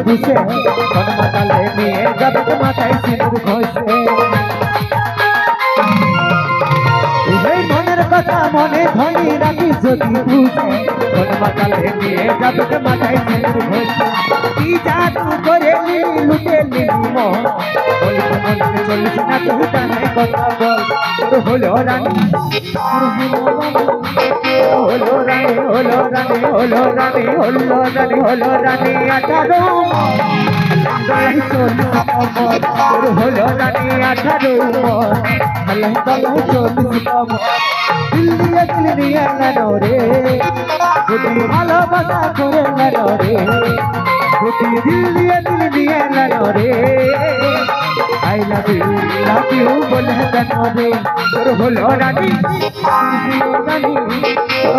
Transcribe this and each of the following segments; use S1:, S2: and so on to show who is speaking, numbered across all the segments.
S1: বুঝে মন মাতালে নিয়ে যাবে মাথায় সিঁদুর ঘষে এই মনের কথা মনে ধরি রাখি যদি বুঝে মন মাতালে নিয়ে যাবে মাথায় সিঁদুর ঘষে কি জাদু করে নিলি লুটে নিলি মন বলতে মনকে চলিস না তুই টানে কথা বল তোর হলো রানী হলো রানী হলো রানী হলো রানী হলো রানী হলো রানী 18 হলো রানী 18 আল্লাহ তাআলা চল্লিশ দিল দিয়ে গেল রে যদি ভালোবাসা করে গেল রে যদি দিল দিয়ে গেল রে I love you বলে কেন রে তোর হলো রানী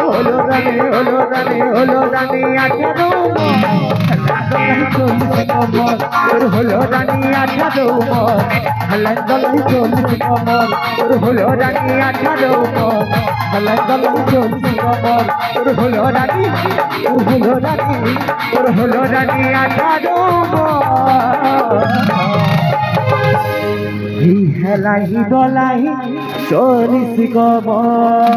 S1: হলো রানী হলো রানী হলো রানী 18 তোর হলো রানী 18 আল্লাহ তাআলা চল্লিশ তোর হলো রানী 18 আল্লাহ তাআলা চল্লিশ তোর হলো রানী তোর হলো রানী 18 হেলাই দলাই 40 কমর।